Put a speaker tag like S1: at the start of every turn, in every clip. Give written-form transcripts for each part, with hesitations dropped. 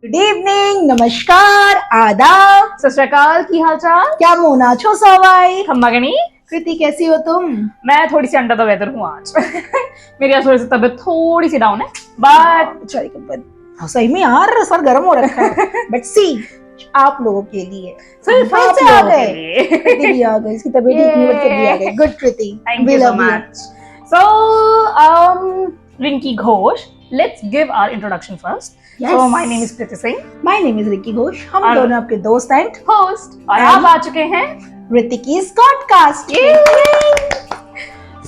S1: Good evening, नमस्कार, आदाब,
S2: सत श्री अकाल, की हाल चाल?
S1: क्या मोना छो सवाई?
S2: खम्मागनी।
S1: कृति कैसी हो तुम?
S2: मैं थोड़ी सी अंडर द वेदर हूँ आज। मेरी आज थोड़ी सी तबीयत थोड़ी सी डाउन है, बट
S1: सही में यार सर गर्म हो रखा है। बट सी आप लोगों के लिए
S2: सिर्फ
S1: फिर
S2: आप
S1: से आ
S2: लोगों के
S1: गए।
S2: लिए।
S1: कृति भी आ गई, इसकी तबीयत ठीक नहीं बट कृति आ गई। Good Kriti,
S2: thank you so much. So, Rinki Ghosh, let's give our introduction first.
S1: Yes.
S2: So, my name is Kriti Singh,
S1: my name is Ricky Ghosh. हम
S2: और-
S1: दोनों आपके दोस्त एंड
S2: host, और
S1: And-
S2: आप आ चुके हैं।
S1: ऋतिकीज पॉडकास्ट।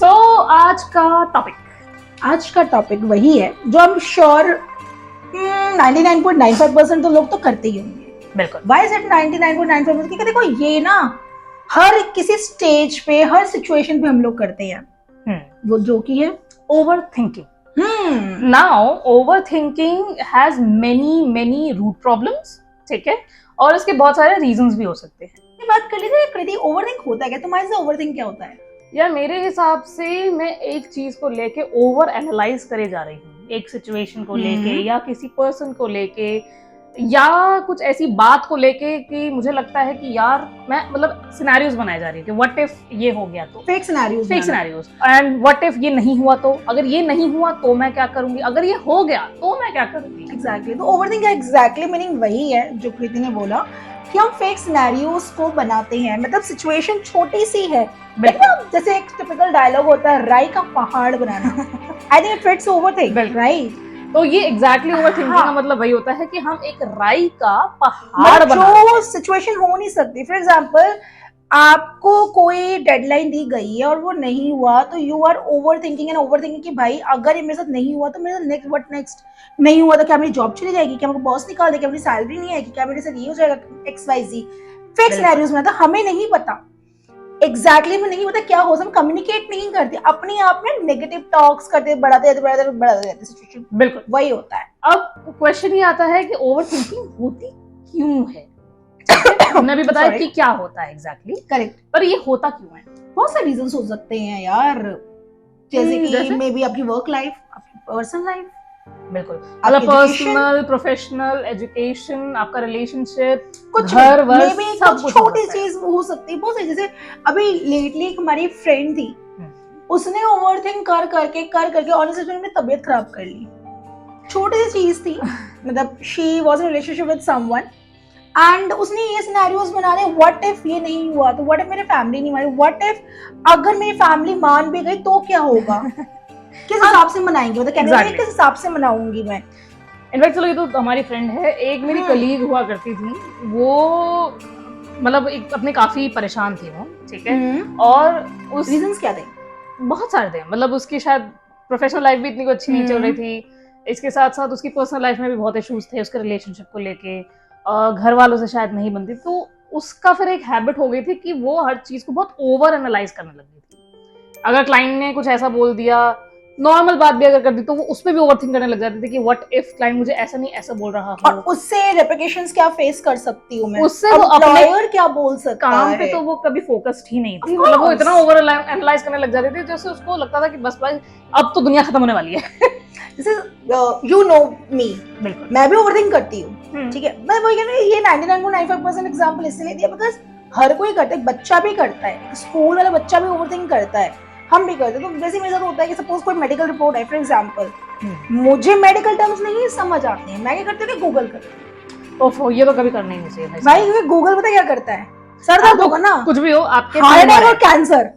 S2: So, आज का टॉपिक,
S1: आज का टॉपिक वही है जो हम श्योर 99.95% तो लोग तो करते ही होंगे।
S2: बिल्कुल।
S1: Why is it 99.95%? क्योंकि देखो ये ना हर किसी स्टेज पे, हर सिचुएशन पे हम लोग करते हैं। वो जो कि है
S2: overthinking. Now, overthinking has many root problems, ठीक है, और इसके बहुत सारे reasons भी हो सकते हैं।
S1: ये बात कर लीजिए। कृति, ओवरथिंक होता है क्या? तुम्हारे से ओवरथिंक क्या होता है?
S2: यार मेरे हिसाब से मैं एक चीज को लेके ओवर एनालाइज करे जा रही हूँ, एक सिचुएशन को लेके या किसी पर्सन को लेके या कुछ ऐसी बात को लेके कि मुझे लगता है कि यार मैं मतलब सिनेरियोज बनाए जा रही हूँ कि व्हाट इफ ये हो गया तो,
S1: fake scenarios
S2: and what if ये नहीं हुआ तो, अगर ये नहीं हुआ तो मैं क्या करूंगी, अगर ये हो गया तो मैं क्या करूंगी।
S1: एग्जैक्टली। तो ओवरथिंक का एग्जैक्टली मीनिंग वही है जो कृति ने बोला कि हम फेक सिनेरियोज को बनाते हैं। मतलब सिचुएशन छोटी सी है, जैसे एक टिपिकल डायलॉग होता है राई का पहाड़ बनाना। I think it fits overthink, right?
S2: तो ये एग्जैक्टली ओवरथिंकिंग का मतलब वही होता है कि हम एक राई का पहाड़
S1: मतलब
S2: बना
S1: जो सिचुएशन हो नहीं सकती। फॉर एग्जांपल, आपको कोई डेडलाइन दी गई है और वो नहीं हुआ तो you are overthinking and overthinking कि भाई अगर ये मेरे साथ नहीं हुआ तो मेरे साथ नेक्स्ट व्हाट नेक्स्ट, नहीं हुआ तो क्या मेरी जॉब चली जाएगी, क्या मेरे बॉस निकाल देगा, मेरी सैलरी नहीं आएगी, क्या मेरे साथ ये हो जाएगा, XYZ। फेक सिनेरियोज में हमें नहीं पता एग्जैक्टली में नहीं पता क्या हो, हम कम्युनिकेट नहीं करते, अपने आप में नेगेटिव टॉक्स करते, बढ़ाते जाते सिचुएशन। बिल्कुल वही होता है।
S2: अब क्वेश्चन ये आता है कि ओवरथिंकिंग होती क्यों है? हमने भी बताया कि क्या होता है एग्जैक्टली,
S1: करेक्ट,
S2: पर ये होता क्यों है?
S1: बहुत सारे रीजंस हो सकते हैं यार, जैसे कि मे बी आपकी वर्क लाइफ, आपकी पर्सनल लाइफ,
S2: बिल्कुल, मतलब पर्सनल, प्रोफेशनल, एजुकेशन, आपका रिलेशनशिप,
S1: कुछ
S2: घर वर,
S1: सब कुछ छोटी चीज हो सकती है। बहुत सारी, जैसे अभी लेटली एक हमारी फ्रेंड थी, उसने ओवरथिंक कर करके ऑनेस्टली अपनी तबीयत खराब कर ली। छोटी सी चीज थी, मतलब she was in relationship with someone and उसने ये सिनेरियोज बना रहे, व्हाट इफ ये नहीं हुआ तो, व्हाट इफ मेरी फैमिली नहीं मानी, व्हाट इफ अगर मेरी फैमिली मान भी गई तो क्या होगा, किस हिसाब से मनाएंगे, मतलब कहने लगे किस हिसाब से मनाऊंगी मैं।
S2: इनफैक्ट चलो ये तो हमारी फ्रेंड है, एक मेरी कलीग हुआ करती थी, वो मतलब एक अपने काफी परेशान थी वो, ठीक है, और उस
S1: रीजंस क्या थे?
S2: बहुत सारे थे, मतलब उसकी शायद प्रोफेशनल लाइफ भी इतनी कोई अच्छी नहीं चल रही थी, इसके साथ साथ उसकी पर्सनल लाइफ में भी बहुत इश्यूज थे, उसके रिलेशनशिप को लेके, घर वालों से शायद नहीं बनती, तो उसका फिर एक हैबिट हो गई थी कि वो हर चीज को बहुत ओवर एनालाइज करने लग गई थी। अगर क्लाइंट ने कुछ ऐसा बोल दिया, नॉर्मल बात भी अगर कर दी तो वो उस पे भी ओवरथिंक करने लग जाती थी कि व्हाट इफ क्लाइंट मुझे ऐसा नहीं ऐसा बोल रहा हो,
S1: और उससे रेपिटेशंस क्या फेस कर सकती हूँ मैं,
S2: उससे वो अपने
S1: क्या बोल सकता
S2: काम
S1: है।
S2: पे तो वो कभी फोकस्ड ही नहीं थी, मतलब वो इतना ओवर एनालाइज करने लग जाती थी जैसे उसको लगता था कि बस भाई अब तो दुनिया खत्म होने वाली है।
S1: जैसे यू नो मी,
S2: बिल्कुल
S1: मैं भी ओवरथिंक करती हूँ, ठीक है। मैं वही कह रही हूँ, ये 99.95% एग्जांपल इसलिए दिया बिकॉज़ हर कोई करता है, बच्चा भी करता है, स्कूल वाला बच्चा भी ओवरथिंक करता है, हम भी करते हैं। तो वैसे मेरे साथ होता है कि सपोज कोई मेडिकल रिपोर्ट है फॉर एग्जांपल, मुझे मेडिकल टर्म्स नहीं समझ आते हैं, मैं क्या करती हूँ कि गूगल करती हूँ।
S2: ओफो, ये तो कभी करना ही नहीं चाहिए
S1: भाई, क्योंकि गूगल पता क्या करता है, सर दर्द होगा ना,
S2: कुछ भी हो, आपके
S1: हार्ट अटैक और कैंसर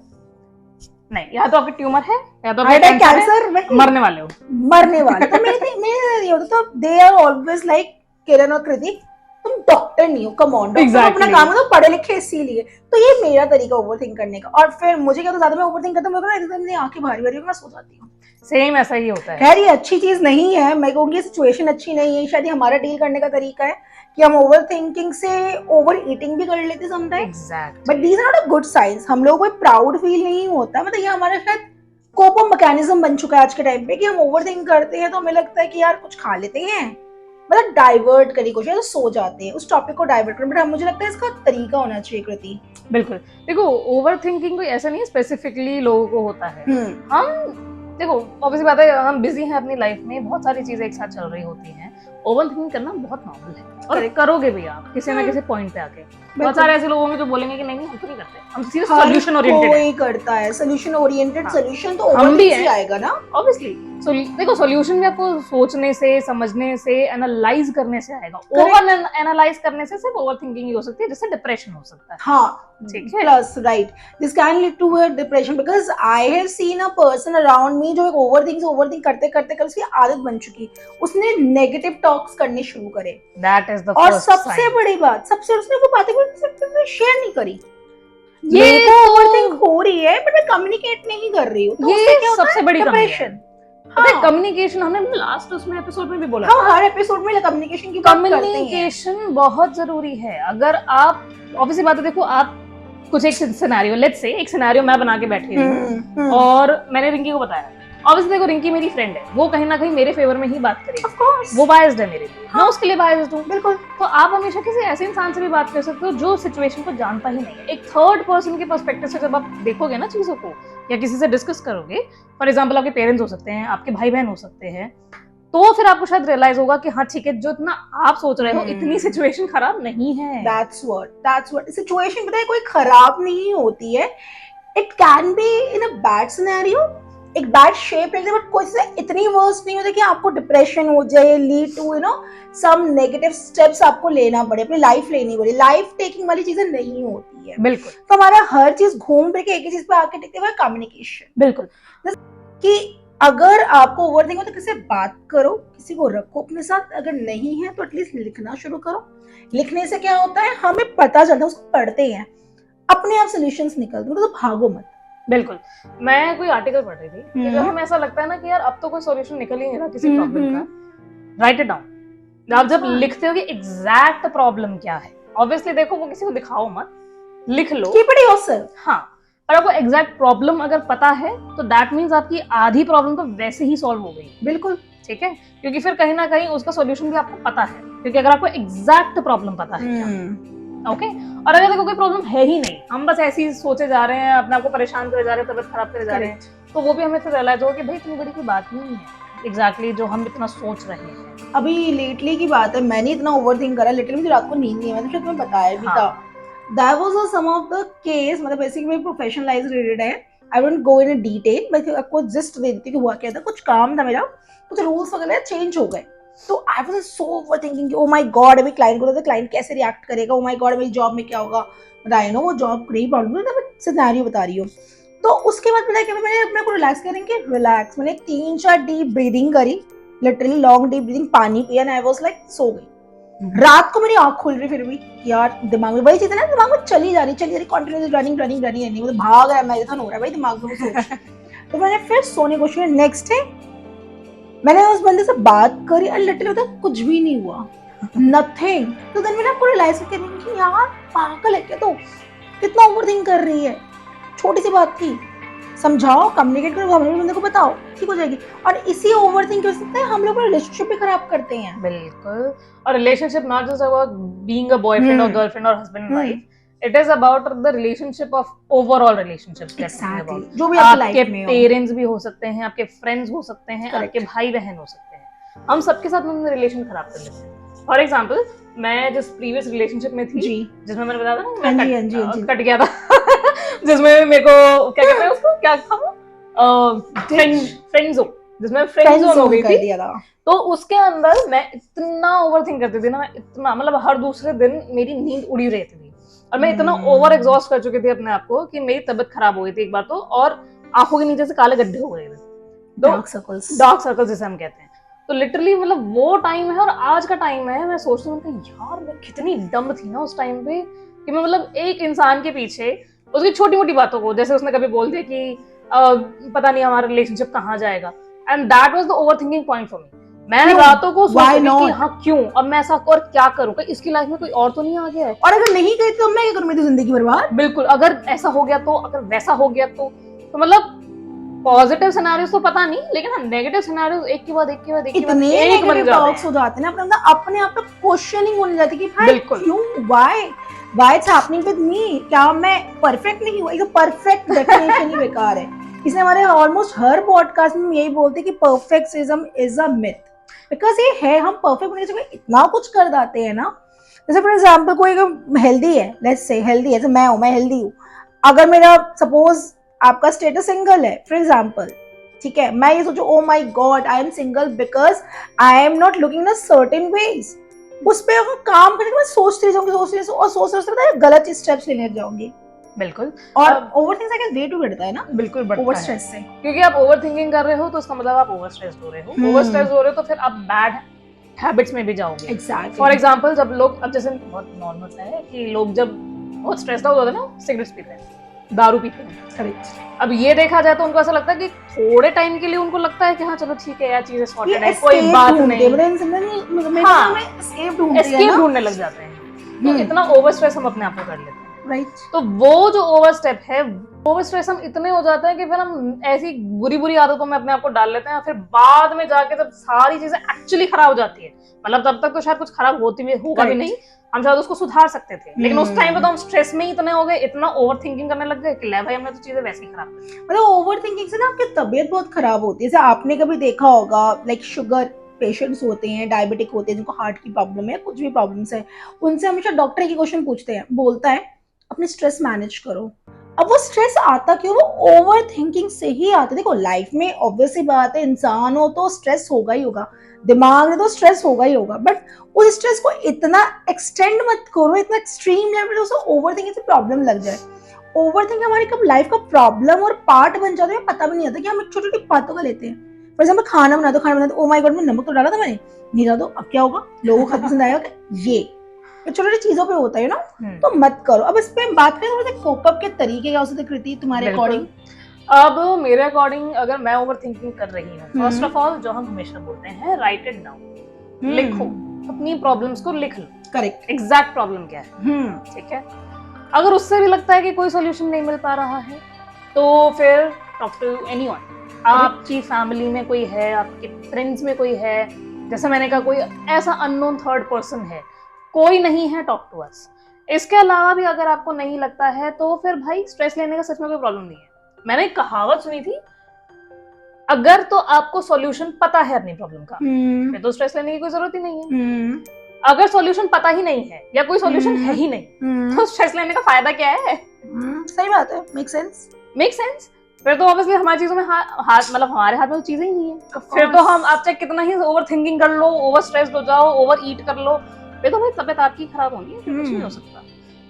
S2: नहीं, या तो आपके ट्यूमर है या तो
S1: हार्ट अटैक कैंसर,
S2: मरने वाले हो,
S1: मरने वाले। तो मेरे ये होता, तो दे आर ऑलवेज लाइक किरण और कृति, तुम डॉक्टर नहीं हो, कम ऑन, डॉक्टर अपना काम है तो पढ़े लिखे इसीलिए। तो ये मेरा तरीका ओवरथिंक करने का। और फिर मुझे क्या, तो ज्यादा मैं ओवरथिंक करता हूँ, मेरी आंखें भारी भारी मैं सो जाती हूँ।
S2: सेम ऐसा ही होता है।
S1: खैर ये अच्छी चीज नहीं है, मैं कहूँगी सिचुएशन अच्छी नहीं है, शायद हमारा डील करने का तरीका है कि हम ओवरथिंकिंग से ओवर ईटिंग भी कर लेते sometimes, but these are not a good science. हम लोगों को प्राउड फील नहीं होता, मतलब ये हमारा शायद कोपम मैकेनिज्म बन चुका है आज के टाइम पे कि हम ओवरथिंक करते हैं तो हमें लगता है कि यार कुछ खा लेते हैं, मतलब डाइवर्ट करी कुछ, तो सो जाते हैं, उस टॉपिक को डाइवर्ट करने, बट मुझे लगता है इसका तरीका होना चाहिए। कृति,
S2: बिल्कुल, देखो ओवरथिंकिंग कोई ऐसा नहीं स्पेसिफिकली लोगों को होता है, हम देखो ऑब्वियसली बात है, हम बिजी हैं अपनी लाइफ में, बहुत सारी चीजें एक साथ चल रही होती हैं, ओवर थिंकिंग करना बहुत नॉर्मल है और
S1: Correct.
S2: करोगे भी आप किसी ना किसी पॉइंट पे आके। बहुत सारे ऐसे लोग होंगे जो बोलेंगे कि नहीं हम तो नहीं करते, हम सिर्फ
S1: हर
S2: सॉल्यूशन ओरिएंटेड है।
S1: कोई करता है सोल्यूशन ओरिएंटेड,
S2: हाँ,
S1: सोल्यूशन तो
S2: हम
S1: ओवर
S2: भी
S1: से
S2: हैं।
S1: आएगा ना।
S2: ऑब्वियसली देखो सॉल्यूशन भी आपको सोचने से, समझने से, एनालाइज करने से आएगा।
S1: Correct.
S2: ओवर एनालाइज करने से सिर्फ ओवर थिंकिंग ही हो सकती है, जिससे डिप्रेशन हो सकता है।
S1: हाँ,
S2: ठीक है।
S1: Plus right, this can lead to depression because I have seen a person around me जो एक ओवरथिंक करते करते कर उसकी आदत बन चुकी, उसने नेगेटिव टॉक्स करने शुरू करे।
S2: दैट इज द
S1: और
S2: फर्स्ट
S1: सबसे
S2: साइन।
S1: बड़ी बात, सबसे उसने वो बातें शेयर नहीं करी।
S2: ये
S1: मेरे को
S2: तो-
S1: ओवरथिंक हो रही है बट मैं कम्युनिकेट नहीं कर रही हूँ, तो
S2: ये
S1: उससे क्या होता
S2: सबसे
S1: है
S2: बड़ी कमी है।
S1: डिप्रेशन।
S2: पता है
S1: हाँ,
S2: कम्युनिकेशन, हमने लास्ट उसमें एपिसोड में भी बोला
S1: हम हर एपिसोड में कम्युनिकेशन की बात करते हैं।
S2: कम्युनिकेशन बहुत जरूरी है। अगर आप ऑब्वियसली बात है, देखो आप कुछ एक सिनेरियो, लेट्स से एक सिनेरियो मैं बना के बैठी हुई हूँ और मैंने रिंकी को बताया। ऑब्वियसली देखो रिंकी मेरी फ्रेंड है, वो कहीं ना कहीं मेरे फेवर में ही बात करेगी,
S1: ऑफ कोर्स
S2: वो बायस्ड है मेरे लिए, मैं
S1: हाँ।
S2: उसके लिए बायस्ड हूँ।
S1: बिल्कुल।
S2: तो आप हमेशा किसी ऐसे इंसान से भी बात कर सकते हो जो सिचुएशन को जानता ही नहीं है। एक थर्ड पर्सन के पर्सपेक्टिव से जब आप देखोगे ना चीजों को या किसी से डिस्कस करोगे, फॉर एग्जाम्पल आपके पेरेंट्स हो सकते हैं, आपके भाई बहन हो सकते हैं, तो फिर आपको शायद रियलाइज होगा कि हाँ ठीक है, जो इतना आप सोच रहे हो इतनी सिचुएशन खराब नहीं है।
S1: That's what सिचुएशन पता है कोई खराब नहीं होती है। It can be in a bad scenario, एक बैड शेप लेते, बट कोई से इतनी वर्स्ट नहीं होती कि आपको डिप्रेशन हो जाए, lead to some negative steps आपको लेना पड़े, अपनी लाइफ लेनी पड़े। लाइफ टेकिंग वाली चीजें नहीं होती है।
S2: बिल्कुल।
S1: तो हमारा हर चीज घूम फिर के एक ही चीज पे आके टिकते हुए कम्युनिकेशन।
S2: बिल्कुल
S1: कि अगर आपको ओवरथिंक हो तो किसी से बात करो, किसी को रखो अपने साथ, अगर नहीं है तो एटलीस्ट लिखना शुरू करो। लिखने से क्या होता है, हमें पता चलता है, उसको पढ़ते हैं, अपने आप सॉल्यूशंस निकलते हैं, तो भागो मत।
S2: बिल्कुल। मैं कोई आर्टिकल पढ़ रही थी कि जब हमें ऐसा लगता है ना कि यार अब तो कोई सॉल्यूशन निकल ही नहीं रहा किसी प्रॉब्लम का, राइट इट डाउन। आप जब लिखते हो कि एग्जैक्ट प्रॉब्लम क्या है, ऑब्वियसली देखो वो किसी को दिखाओ मत, लिख लो,
S1: कीप इट योरसेल्फ।
S2: हाँ, पर आपको एग्जैक्ट प्रॉब्लम अगर पता है तो दैट मीन्स आपकी आधी प्रॉब्लम तो वैसे ही सॉल्व हो गई।
S1: बिल्कुल,
S2: ठीक है, क्योंकि फिर कहीं ना कहीं उसका सॉल्यूशन भी आपको पता है, क्योंकि अगर आपको एग्जैक्ट प्रॉब्लम पता है क्या, ओके। और अगर देखो कोई प्रॉब्लम है ही नहीं, हम बस ऐसे ही सोचे जा रहे हैं, अपने आप को परेशान करे जा रहे हैं, तबियत खराब करे जा रहे हैं, तो वो भी हमें फिर रियलाइज होगा कि भाई इतनी बड़ी कोई बात नहीं है एग्जैक्टली जो हम इतना सोच रहे हैं।
S1: अभी लेटली की बात है, मैंने इतना ओवरथिंक करा, लिटरली मुझे रात को नींद नहीं है, मैंने शायद तुम्हें बताया भी था। That was some of the case, मतलब बेसिकली मेरी प्रोफेशनल लाइफ रिलेटेड है। I won't go in a detail, मैं आपको जस्ट दे देती हूँ कि हुआ क्या था। कुछ काम था मेरा, कुछ रूल्स वगैरह चेंज हो गए, तो आई वाज सो ओवरथिंकिंग कि ओ माय गॉड अभी क्लाइंट को, तो क्लाइंट कैसे रिएक्ट करेगा, ओ माय गॉड मेरी जॉब में क्या होगा। बट आई नो वो जॉब नहीं प्रॉब्लम है, मैं सिनेरियो बता रही हूँ। तो उसके बाद पता है कि मैंने अपने को रिलैक्स करेंगे, रिलैक्स मैंने 3-4 डीप ब्रीदिंग करी, लिटरली लॉन्ग डीप ब्रीदिंग, पानी पिया and I was like so गई। रात को मेरी आंख खुल रही, फिर भी यार दिमाग में वही चीज है ना, दिमाग में चली जा रही कंटिन्यूअस रनिंग मतलब भाग रहा है, मैराथन हो रहा है भाई दिमाग में सोच। तो मैंने फिर सोने की कोशिश की। नेक्स्ट डे मैंने उस बंदे से बात करी और लिटरली होता कुछ भी नहीं हुआ, नथिंग। तो देन मैंने आपको रियलाइज करके कि यार पागल है क्या, तो कितना ओवरथिंक कर रही है, छोटी सी बात की समझाओ, कम्युनिकेट करो, हम लोग बंदे को बताओ, ठीक हो जाएगी। और इसी ओवरथिंक की वजह से हम लोग रिलेशनशिप भी खराब करते हैं।
S2: बिल्कुल। और relationship not just about being a boyfriend और गर्लफ्रेंड और husband and wife, it is about the relationship of overall relationships.
S1: Exactly. जो भी
S2: आपके
S1: लाइफ में
S2: पेरेंट्स भी हो सकते हैं, आपके फ्रेंड्स हो सकते हैं, आपके भाई बहन हो सकते हैं, हम सबके साथ हम रिलेशन खराब कर लेते हैं। फॉर एग्जाम्पल मैं जिस प्रीवियस रिलेशनशिप में थी
S1: जी,
S2: जिसमें मैंने बताया था ना
S1: हाँ
S2: मैं
S1: जी, हाँ जी, हाँ जी।
S2: कट गया था जिसमें मेरे को क्या कहते हैं उसको, क्या था, फ्रेंड जोन, जिसमें फ्रेंड जोन हो गई थी। तो उसके अंदर मैं इतना ओवरथिंक करती थी ना, मैं इतना मतलब हर दूसरे दिन मेरी नींद उड़ी रहती थी और मैं इतना ओवर एग्जॉस्ट कर चुकी थी अपने आप को कि मेरी तबीयत खराब हो गई थी एक बार तो, और आंखों के नीचे से काले गड्ढे हो गए थे, डार्क सर्कल्स जिसे हम कहते हैं। तो लिटरली मतलब वो टाइम है और आज का टाइम है, मैं सोचती हूँ यार मैं कितनी डम थी ना उस टाइम पे कि मैं मतलब एक इंसान के पीछे उसकी छोटी मोटी बातों को, जैसे उसने कभी बोल दिया कि पता नहीं हमारा रिलेशनशिप कहाँ जाएगा, and that was the overthinking point for me. मैं रातों को सोचती थी कि हाँ क्यों, अब मैं ऐसा और क्या करूँ, इसकी लाइफ में कोई और तो नहीं आ गया है,
S1: और अगर नहीं गई तो मैं क्या करूँ, मेरी जिंदगी बर्बाद।
S2: बिल्कुल, अगर ऐसा हो गया तो, अगर वैसा हो गया तो मतलब पॉजिटिव सिनेरियोस तो पता नहीं, लेकिन नेगेटिव सिनेरियोस एक के बाद एक के बाद एक
S1: इतने नेगेटिव टॉक्स हो जाते हैं ना, अपने आप पे क्वेश्चनिंग होने जाती है कि भाई क्यों, why it's happening with me, क्या मैं परफेक्ट नहीं हूँ। एक परफेक्ट डेफिनेशन ही बेकार है। इसलिए हमारे ऑलमोस्ट हर पॉडकास्ट में यही बोलते हैं कि perfectionism is a myth. Because ये है, हम परफेक्ट होने के चक्कर में इतना कुछ कर जाते हैं ना. जैसे फॉर एग्जाम्पल कोई हेल्दी है, लेट्स से हेल्दी है, जैसे मैं हेल्दी हूँ. अगर मेरा सपोज आपका स्टेटस सिंगल है फॉर एग्जाम्पल, ठीक है, मैं ये सोचू oh my God I am single because I am not looking in certain ways, उस पर हम काम करने के बाद सोचते सोचते गलत स्टेप्स लेने लग जाऊंगी.
S2: बिल्कुल.
S1: और ओवरथिंक से वेट भी बढ़ता है ना,
S2: बिल्कुल बढ़ता
S1: ओवर
S2: है,
S1: स्ट्रेस से.
S2: क्योंकि आप ओवर थिंकिंग कर रहे हो तो उसका मतलब आप ओवर स्ट्रेस हो रहे हो. ओवर स्ट्रेस हो रहे हो तो फिर आप बैड हैबिट्स में भी जाओगे.
S1: एग्जैक्टली.
S2: फॉर एग्जाम्पल जब लोग, अब जैसे बहुत नॉर्मल सा है कि लोग जब बहुत स्ट्रेस्ड आउट होते हैं ना, सिगरेट्स पीते हैं, दारू पीते हैं.
S1: करेक्ट.
S2: अब ये देखा जाए तो उनको ऐसा लगता है कि थोड़े टाइम के लिए उनको लगता है कि हाँ चलो ठीक है यार, चीजें सॉर्टेड है, कोई बात नहीं,
S1: एस्केप
S2: ढूंढने लग जाते हैं. तो इतना ओवर स्ट्रेस हम अपने आप को कर लेते हैं.
S1: राइट.
S2: तो वो जो ओवर स्टेप है, ओवर स्ट्रेस हम इतने हो जाते हैं कि फिर हम ऐसी बुरी बुरी आदतों में अपने आप को डाल लेते हैं. फिर बाद में जाके जब सारी चीजें एक्चुअली खराब हो जाती है, मतलब तब तक तो शायद कुछ खराब होती भी होगा भी नहीं, हम शायद उसको सुधार सकते थे, लेकिन उस टाइम पे तो हम स्ट्रेस में ही इतने हो गए, इतना ओवर थिंकिंग करने लग गए कि ले भाई हमने तो चीजें वैसे ही खराब कर दी.
S1: मतलब ओवर थिंकिंग से ना आपकी तबीयत बहुत खराब होती है. जैसे आपने कभी देखा होगा, लाइक शुगर पेशेंट्स होते हैं, डायबिटिक होते हैं, जिनको हार्ट की प्रॉब्लम है, कुछ भी प्रॉब्लम्स है, उनसे हमेशा डॉक्टर एक ही क्वेश्चन पूछते हैं, बोलता है अपने स्ट्रेस मैनेज करो. अब वो स्ट्रेस आता क्यों? वो ओवर थिंकिंग से ही आता है. देखो लाइफ में ऑब्वियसली बात है, इंसान हो तो स्ट्रेस होगा ही होगा, दिमाग में तो स्ट्रेस होगा ही होगा, बट उस स्ट्रेस को इतना एक्सटेंड मत करो, इतना एक्सट्रीम लेवल पे उसको ओवर थिंकिंग से प्रॉब्लम लग जाए. ओवर थिंकिंग हमारी कब लाइफ का प्रॉब्लम और पार्ट बन जाता है, पता भी नहीं आता कि हम छोटी छोटी बातों का लेते हैं. फॉर एग्जाम्पल खाना बना दो, ओ माय गॉड, मैं नमक तो डाला था मैंने, नहीं डाला तो अब क्या होगा, लोगों को पसंद आएगा. ये छोटी छोटी चीजों पे होता है ना, तो मत करो. अब इस पे बात करें थोड़ा सा कोप अप के तरीके क्या हो सकते कृति तुम्हारे अकॉर्डिंग?
S2: अब मेरे अकॉर्डिंग अगर मैं ओवर थिंकिंग कर रही हूँ, फर्स्ट ऑफ ऑल जो हम हमेशा बोलते हैं, राइट इट डाउन. लिखो, अपनी प्रॉब्लम्स को लिख लो.
S1: करेक्ट.
S2: एग्जैक्ट प्रॉब्लम क्या है, ठीक है. अगर उससे भी लगता है कि कोई सॉल्यूशन नहीं मिल पा रहा है तो फिर टॉक टू एनीवन. आपकी फैमिली में कोई है, आपके फ्रेंड्स में कोई है, जैसे मैंने कहा कोई ऐसा अननोन थर्ड पर्सन है, कोई नहीं है, टॉक टू अस. इसके अलावा भी अगर आपको नहीं लगता है तो फिर भाई स्ट्रेस लेने का सच में कोई प्रॉब्लम नहीं है. मैंने एक कहावत सुनी थी, अगर तो आपको सॉल्यूशन पता है अपनी प्रॉब्लम का, फिर तो स्ट्रेस लेने की कोई जरूरत ही नहीं है. अगर सॉल्यूशन पता ही नहीं है या कोई सॉल्यूशन है ही नहीं, तो स्ट्रेस लेने का फायदा क्या है?
S1: सही बात है. Make sense.
S2: फिर तो ऑब्वियसली हमारी चीजों में हाथ मतलब हमारे हाथ में तो चीजें ही नहीं है. फिर तो हम, आप चाहे कितना ही ओवर थिंकिंग कर लो, ओवर स्ट्रेस्ड हो जाओ, ओवर ईट कर लो, फिर तो भाई तबियत आपकी खराब होगी, फिर कुछ नहीं हो सकता.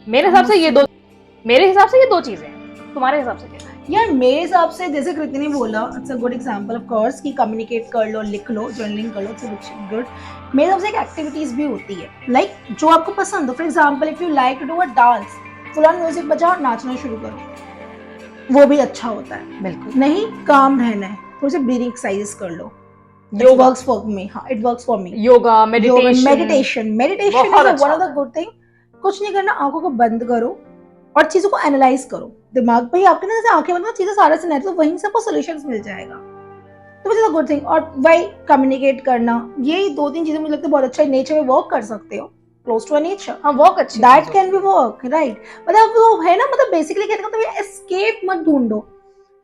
S2: मेरे हिसाब से ये दो चीजें हैं. तुम्हारे हिसाब से क्या है?
S1: यार मेरे हिसाब से जैसे कृति ने बोला, it's a good example of course कि कम्युनिकेट कर लो, लिख लो, जर्नलिंग कर लो, इट्स गुड. मेरे हिसाब से एक एक्टिविटीज भी होती है, लाइक जो आपको पसंद हो. For example if you like to do a dance, full on music बजाओ, नाचना शुरू करो, वो भी अच्छा होता है.
S2: बिल्कुल.
S1: नहीं काम रहना है, थोड़ी सी ब्रीथिंग एक्सरसाइज कर लो. It works for me. हाँ, it works for me.
S2: Yoga, meditation
S1: is one of the good thing. कुछ नहीं करना, आंखों को बंद करो और चीजों को एनालाइज करो. दिमाग पे ही आपके ना जैसे आंखें बंद करो, चीजें सारे से नहीं, तो वहीं से आपको सॉल्यूशंस मिल जाएगा. तो मुझे गुड थिंग. और वही कम्युनिकेट करना, यही दो तीन चीजें मुझे लगता है बहुत अच्छा है. नेचर में वॉक कर सकते हो, क्लोज टू नेचर.
S2: हाँ, वॉक अच्छी,
S1: that can be walk, right. मतलब वो है ना, मतलब बेसिकली कहने का मतलब एस्केप मत ढूंढो.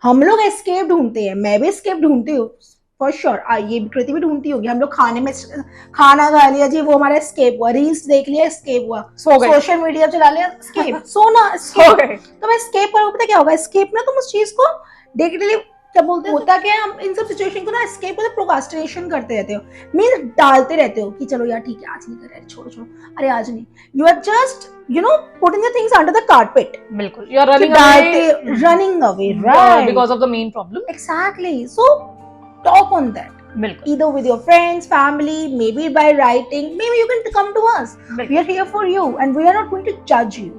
S1: हम लोग एस्केप ढूंढते हैं, मैं भी एस्केप ढूंढती हूँ फॉर श्योर. ये कृति भी ढूंढती होगी. हम लोग खाने में खाना खा लिया जी, वो हमारा एस्केप हुआ. रील्स देख लिया, एस्केप हुआ. सोशल मीडिया चला लिया, एस्केप. सोना, एस्केप. तो मैं एस्केप करूँ, पता क्या होगा? एस्केप ना तुम उस चीज को डे टू डे क्या बोलते होता क्या है, हम इन सब सिचुएशन को ना एस्केप को प्रोक्रास्टिनेशन करते रहते हो, मीन डालते रहते हो कि चलो यार ठीक है आज नहीं कर रहे, छोड़ो, अरे आज नहीं. You are just putting the things under the carpet.
S2: बिल्कुल. You are
S1: running away, right?
S2: Because of the main problem.
S1: Exactly. So talk on that.
S2: बिल्कुल.
S1: Either with your friends, family, maybe by writing, maybe you can come to us. We are here for you and we are not going to judge you,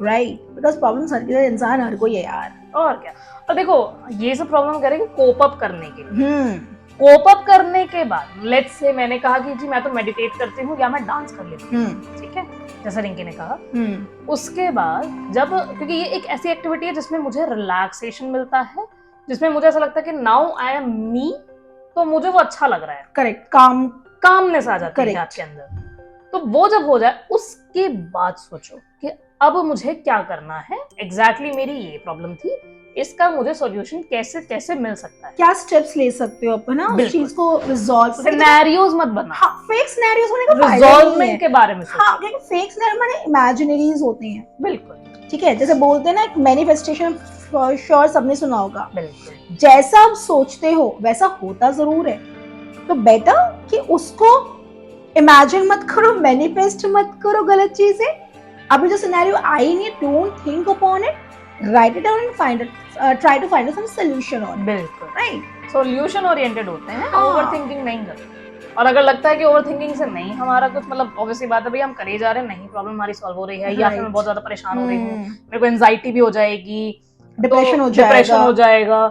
S1: right? Because problems हर किसी इंसान हर कोई है यार.
S2: और क्या. और देखो ये सब प्रॉब्लम करेंगे कोप अप करने के. कोप अप करने के बाद लेट्स से मैंने कहा कि जी मैं तो मेडिटेट करती हूँ या मैं डांस कर लेती हूँ, ठीक है, जैसा रिंकी ने कहा. उसके बाद जब, क्योंकि ये एक ऐसी एक्टिविटी है जिसमें मुझे रिलैक्सेशन मिलता है, जिसमें मुझे ऐसा लगता है कि नाउ आई एम मी, तो मुझे वो अच्छा लग रहा है.
S1: करेक्ट. कामनेस
S2: आ जाती है आपके अंदर. तो वो जब हो जाए उसके बाद सोचो कि अब मुझे क्या करना है, एग्जैक्टली मेरी ये प्रॉब्लम थी, इसका मुझे सॉल्यूशन कैसे कैसे मिल सकता है,
S1: क्या स्टेप्स ले सकते हो अपन ना उस
S2: बिल्कुल।
S1: चीज को रिजॉल्व करने के लिए।
S2: सिनेरियोज मत बना,
S1: हाँ, फेक सिनेरियोज होने का फायदा नहीं है।
S2: रिजॉल्वमेंट के बारे में सोचो।
S1: हाँ, क्योंकि फेक सिनेरियो माने इमेजिनरीज होते हैं,
S2: बिल्कुल
S1: ठीक है, जैसे बोलते हैं ना मैनिफेस्टेशन, श्योर सबने सुना होगा,
S2: बिल्कुल
S1: जैसा आप सोचते हो वैसा होता जरूर है, तो बेटर कि उसको इमेजिन मत करो, मैनिफेस्ट मत करो गलत चीजें। अभी जो सिनेरियो आई नहीं, don't think upon it, write it down and find it, try to find some solution on,
S2: बिल्कुल
S1: राइट।
S2: सॉल्यूशन ओरिएंटेड होते हैं,
S1: हाँ।
S2: ओवरथिंकिंग नहीं करते। और अगर लगता है कि ओवरथिंकिंग से नहीं हमारा कुछ, मतलब ऑब्वियसली बात है भाई, हम करे ही जा रहे हैं, नहीं प्रॉब्लम हमारी सॉल्व हो रही है, या फिर मैं बहुत ज्यादा परेशान हो रही हूँ, मेरे को एंजाइटी भी हो जाएगी,
S1: डिप्रेशन हो
S2: डिप्रेशन हो जाएगा,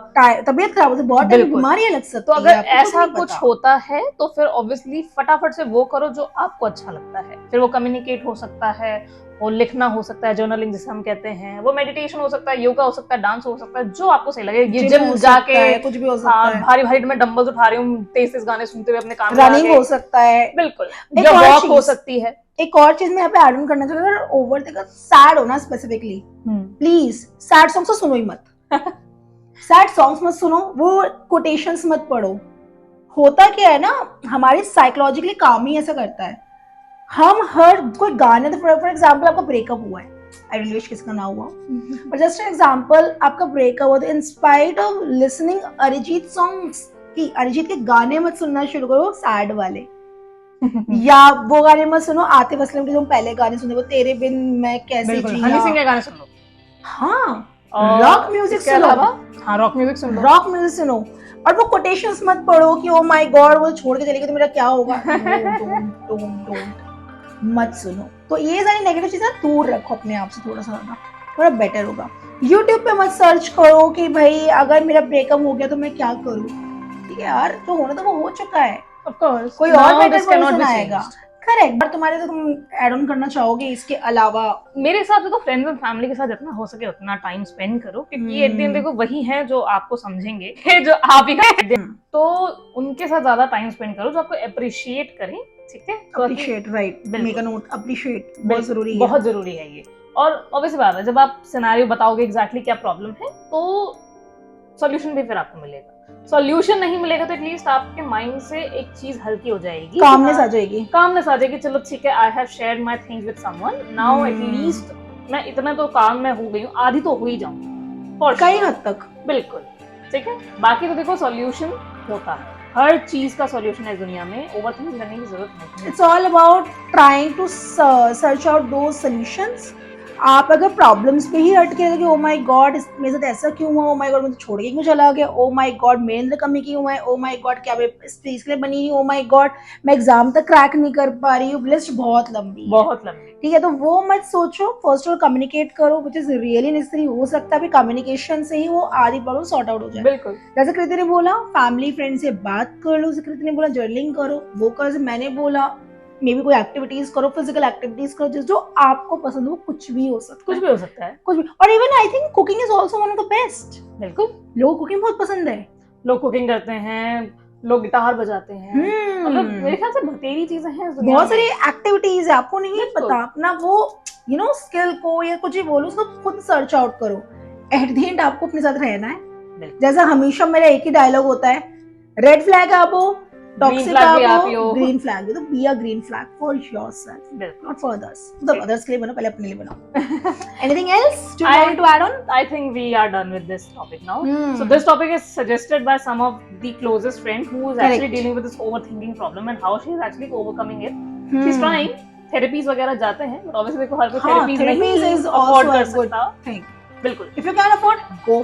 S1: तबीयत खराब होती है, बहुत
S2: बिल्कुल।
S1: बीमारियां लग सकती
S2: तो
S1: है,
S2: अगर
S1: आपको खुद
S2: ऐसा
S1: नहीं
S2: कुछ
S1: पता।
S2: होता है तो फिर ऑब्वियसली फटाफट से वो करो जो आपको अच्छा लगता है। फिर वो कम्युनिकेट हो सकता है, वो लिखना हो सकता है, जर्नलिंग जिसे हम कहते हैं, वो मेडिटेशन हो सकता है, योगा हो सकता है, डांस हो सकता है, जो आपको सही लगे। ये
S1: जिम
S2: जिम
S1: हो
S2: जाके
S1: सकता है, कुछ भी हो सकता
S2: हाँ,
S1: है,
S2: भारी भारी मैं डंबल्स उठा रही हूँ, तेज तेज गाने सुनते हुए अपने काम में
S1: रनिंग
S2: आगे,
S1: हो सकता है,
S2: बिल्कुल,
S1: एक
S2: या
S1: और
S2: वॉक हो
S1: चीज,
S2: सकती है।
S1: एक और चीज मैं यहाँ पे ऐड ऑन करना चाहूंगी, अगर ओवरथिंकर सैड हो ना स्पेसिफिकली, प्लीज सैड सॉन्ग तो सुनो ही मत। सैड सॉन्ग्स मत सुनो, वो कोटेशंस मत पढ़ो। होता क्या है ना, हमारी साइकोलॉजिकली काम ही ऐसा करता है, हम हर कोई गाने, तो फॉर एग्जांपल आपका ब्रेकअप हुआ है, आई विल विश किसका ना हुआ, पर जस्ट एन एग्जांपल, आपका ब्रेकअप हुआ तो in spite of listening Arijit songs, की अरिजीत के गाने मत सुनना शुरू करो सैड वाले, या वो गाने मत सुनो आतिफ असलम के जो पहले गाने सुने, वो तेरे बिन मैं कैसे
S2: बिल्कुल,
S1: जिया।
S2: हनी सिंह के गाने सुन लो।
S1: हाँ,
S2: और
S1: रॉक म्यूजिक
S2: इसके
S1: सुनो,
S2: अलावा हाँ, रॉक म्यूजिक सुन लो।
S1: रॉक म्यूजिक सुनो, और वो कोटेशंस मत पढ़ो कि ओ माय गॉड वो छोड़ के चली गई तो मेरा क्या होगा, डोंट डोंट डोंट मत सुनो। तो ये सारी नेगेटिव चीजें दूर रखो अपने आप से, थोड़ा सा ज्यादा, थोड़ा बेटर होगा। यूट्यूब पे मत सर्च करो कि भाई अगर मेरा ब्रेकअप हो गया तो मैं क्या करूँ, ठीक है यार, जो होना था वो हो चुका है,
S2: ऑफ कोर्स,
S1: कोई और बेटर पर्सन आएगा, करेक्ट। और तुम्हारे तो तुम ऐड ऑन करना चाहोगे इसके अलावा?
S2: मेरे हिसाब से तो फ्रेंड्स एंड फैमिली के साथ जितना हो सके उतना टाइम स्पेंड करो, क्योंकि एट द एंड देखो वही है जो आपको समझेंगे जो आप ही का, तो उनके साथ ज्यादा टाइम स्पेंड करो जो आपको अप्रिशिएट करें, ठीक है?
S1: Appreciate, right, make a note, appreciate बहुत जरूरी है,
S2: बहुत जरूरी है ये। और ऑब्वियसली बात है, जब आप सिनेरियो बताओगे एग्जैक्टली क्या प्रॉब्लम है, तो सॉल्यूशन भी फिर आपको मिलेगा। सॉल्यूशन नहीं मिलेगा तो एटलीस्ट आपके माइंड से एक चीज हल्की हो जाएगी,
S1: कामनेस आ जाएगी,
S2: कामनेस आ जाएगी, चलो ठीक है, I have shared my things with someone, now at least मैं इतना तो काम में हो गई हूँ, आधी तो हो ही जाऊँ
S1: कई हद तक,
S2: बिल्कुल, ठीक है। बाकी तो देखो सॉल्यूशन होता है, हर चीज का सॉल्यूशन है दुनिया में, ओवरथिंकिंग करने की जरूरत नहीं है।
S1: It's all about trying to search out those solutions. आप अगर प्रॉब्लम्स पे ही अटके रहे कि ओ माय गॉड मेरे साथ ऐसा क्यों हुआ, ओ माय गॉड मुझे छोड़ के क्यों चला गया, ओ माय गॉड मेरे अंदर कमी क्यों है, ओ माय गॉड क्या मैं इस चीज के लिए बनी नहीं, ओ माय गॉड मैं एग्जाम तक क्रैक नहीं कर पा रही हूँ, लिस्ट बहुत लंबी है,
S2: बहुत लंबी,
S1: ठीक है, तो वो मत सोचो, फर्स्ट ऑफ ऑल कम्युनिकेट करो, विच इज रियली नेसेसरी। हो सकता है कम्युनिकेशन से ही वो आधी प्रॉब्लम सॉर्ट आउट हो जाए,
S2: बिल्कुल।
S1: जैसे कृति ने बोला फैमिली फ्रेंड से बात कर लो, जैसे कृति ने बोला जर्नलिंग करो, वो कर, जैसे मैंने बोला मे बी कोई एक्टिविटीज करो, फिजिकल एक्टिविटीज करो, जो आपको पसंद हो, कुछ भी हो सकता है,
S2: कुछ भी हो सकता है,
S1: कुछ भी। और even I think cooking is also one of the best,
S2: बिल्कुल,
S1: लोगों को कुकिंग बहुत पसंद है,
S2: लोग कुकिंग करते हैं, लोग गिटार बजाते हैं, मतलब मेरे ख्याल से बतेरी चीजें हैं इस दुनिया
S1: बहुत
S2: में।
S1: सारी एक्टिविटीज है, आपको नहीं
S2: बिल्कुल।
S1: पता, अपना वो स्किल को या कुछ भी बोलो उसको खुद सर्च आउट करो, एट द एंड आपको अपने साथ रहना है। जैसा हमेशा मेरा एक ही डायलॉग होता है, रेड फ्लैग आप हो, टॉक्सिक आप हो, ग्रीन फ्लैग हो, तो be a green flag for yourself, not for others, मतलब अदर्स के लिए बनो, पहले अपने लिए बनाओ। Anything else do you want to add on?
S2: I think we are done with this topic now. So this topic is suggested by some of the closest friend who is actually dealing with this overthinking problem and how she is actually overcoming it. She's trying. Therapies वगैरह जाते हैं, but obviously देखो हर कोई therapies नहीं afford कर सकता। बिल्कुल,
S1: if you can afford go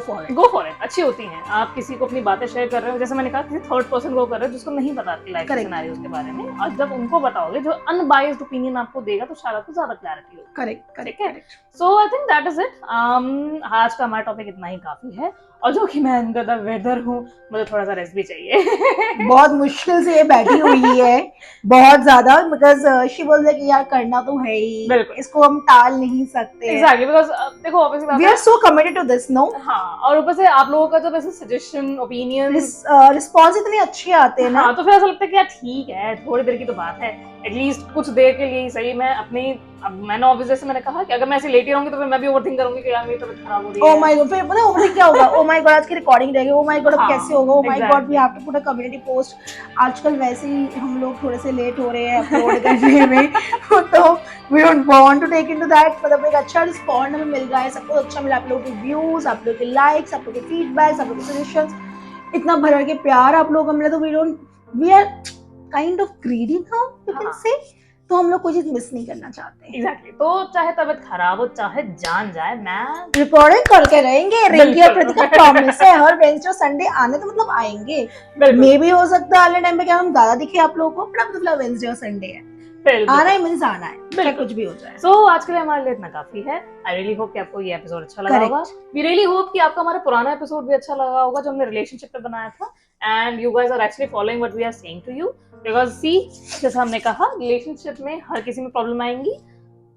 S1: for it,
S2: अच्छी होती हैं। आप किसी को अपनी बातें शेयर कर रहे हो, जैसे मैंने कहा, किसी थर्ड पर्सन को कर रहे हो जिसको नहीं पता आपकी लाइफ के सिनेरियोज के बारे में, और जब उनको बताओगे जो अनबायस्ड ओपिनियन आपको देगा, तो शायद आपको ज्यादा क्लैरिटी होगी।
S1: Correct.
S2: So I think that is it. आज का हमारा टॉपिक इतना ही काफी है, और जो कि मैं अंदर द वेदर हूँ, मुझे थोड़ा सा रेस्ट भी चाहिए।
S1: बहुत मुश्किल से ये बैठी हुई है, बहुत ज्यादा, बिकॉज शी वाज लाइक यार करना तो है ही, इसको हम टाल नहीं सकते।
S2: एग्जैक्टली, बिकॉज देखो obviously
S1: we are so committed to this, no?
S2: हाँ, और ऊपर से आप लोगों का जब ऐसे सजेशन, ओपिनियन,
S1: रिस्पॉन्स इतने अच्छे आते हैं ना,
S2: हाँ, तो फिर ऐसा लगता है कि यार ठीक है, थोड़ी देर की तो बात है, एटलीस्ट कुछ देर के लिए ही सही मैं अपनी, अब मैंने ऑब्वियस जैसे मैंने कहा कि अगर मैं ऐसे लेटी रहूंगी तो फिर मैं भी ओवरथिंक करूंगी कि यार मेरी तबीयत खराब हो रही है।
S1: ओ माय गॉड, फिर पता है ओवरथिंक क्या होगा? ओ माय गॉड आज की रिकॉर्डिंग रहेगी, ओ माय गॉड अब
S2: हाँ,
S1: कैसे होगा, oh my God we
S2: exactly.
S1: Have to put a community post. आजकल वैसे ही हम लोग थोड़े से लेट हो रहे हैं अपलोड करने में तो we don't want to take into that. मतलब एक अच्छा रिस्पॉन्ड हमें मिल रहा है, सब कुछ अच्छा मिला, आप लोगों के व्यूज, आप लोगों के लाइक्स, आप लोगों के फीडबैक्स, आप लोगों के सजेशंस, इतना भर भर के प्यार आप लोगों को मिला, तो we are kind of greedy now you can
S2: हाँ।
S1: से। तो हम लोग कोई चीज मिस नहीं करना चाहते।
S2: एग्जैक्टली, तो चाहे तबीयत खराब हो चाहे जान जाए, मैं
S1: रिकॉर्डिंग करके रहेंगे। रिंकी और
S2: बिल्कुल।
S1: कृतिका प्रॉमिस है हर वेडनेसडे और संडे आने, तो मतलब आएंगे।
S2: बिल्कुल
S1: मे भी हो सकता है अगले टाइम पे क्या हम ज्यादा दिखे आप लोगों को, पर अब तो फिलहाल वेडनेसडे और संडे है, आना ही मींस आना है, चाहे
S2: बिल्कुल।
S1: कुछ भी हो जाए।
S2: सो आज के लिए हमारे लिए इतना काफी है। आई रियली होप कि आपको ये एपिसोड अच्छा लगा होगा। वी रियली होप कि आपको हमारा पुराना एपिसोड भी अच्छा लगा होगा जो हमने रिलेशनशिप पे बनाया था, and you guys are actually following what we are saying to you, because see जैसा हमने कहा रिलेशनशिप में हर किसी में प्रॉब्लम आएंगी,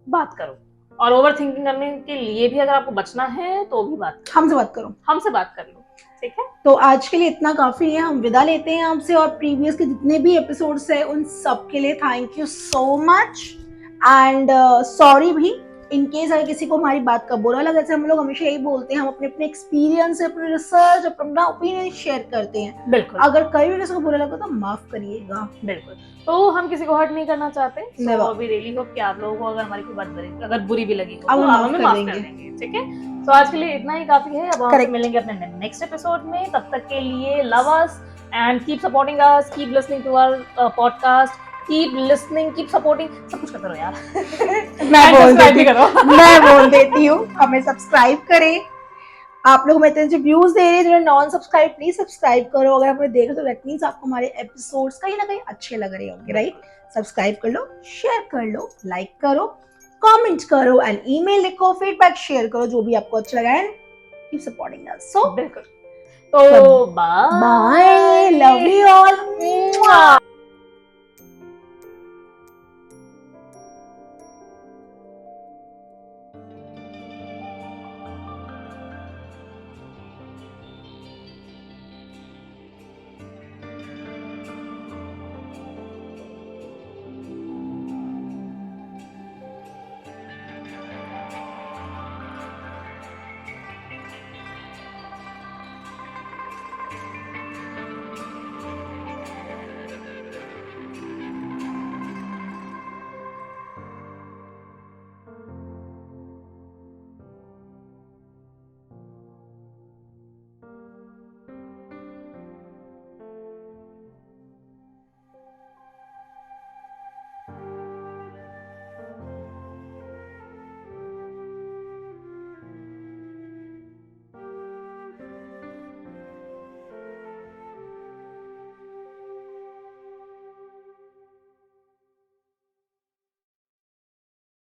S2: बात करो। और ओवर थिंकिंग करने के लिए भी अगर आपको बचना है तो भी बात करो,
S1: हमसे बात करो,
S2: हमसे बात कर लो, ठीक है।
S1: तो आज के लिए इतना काफी है, हम विदा लेते हैं आपसे, और प्रीवियस के जितने भी एपिसोड्स है उन सब के लिए thank you so much, and sorry भी इन केस अगर किसी को हमारी बात का बुरा लगा। जैसे हम लोग हमेशा यही बोलते हैं, हम अपने अपने एक्सपीरियंस, अपने रिसर्च, अपना ओपिनियन शेयर करते हैं।
S2: बिल्कुल,
S1: अगर कहीं भी किसी को बुरा लगा तो माफ करिएगा।
S2: बिल्कुल, तो हम किसी को हर्ट नहीं करना चाहते।
S1: Never.
S2: So we really hope कि आप लोगों को अगर हमारी कोई बात अगर बुरी भी लगी हो
S1: अब
S2: तो
S1: हम
S2: आप
S1: माफ
S2: हमें
S1: कर
S2: माफ कर
S1: देंगे।
S2: देंगे, ठीक है। तो आज के लिए इतना ही काफी है। अब हम
S1: Correct.
S2: मिलेंगे अपने नेक्स्ट एपिसोड में, तब तक के लिए love us and keep supporting us, keep listening to our podcast, keep listening, keep supporting, सब कुछ करते रहो यार।
S1: मैं बोल देती हूँ हमें सब्सक्राइब करें। आप लोग हमें इतने जो व्यूज दे रहे हैं, जो नॉन सब्सक्राइब, प्लीज सब्सक्राइब करो। अगर हमें देख रहे तो दैट मींस आपको हमारे एपिसोड्स कहीं ना कहीं अच्छे लग रहे होंगे, राइट? सब्सक्राइब कर लो, शेयर कर लो, लाइक करो, कमेंट करो, एंड ईमेल लिखो, फीडबैक शेयर करो, जो भी आपको अच्छा लगा, एंड कीप सपोर्टिंग अस। सो
S2: बिल्कुल, तो
S1: बाय, लव यू ऑल।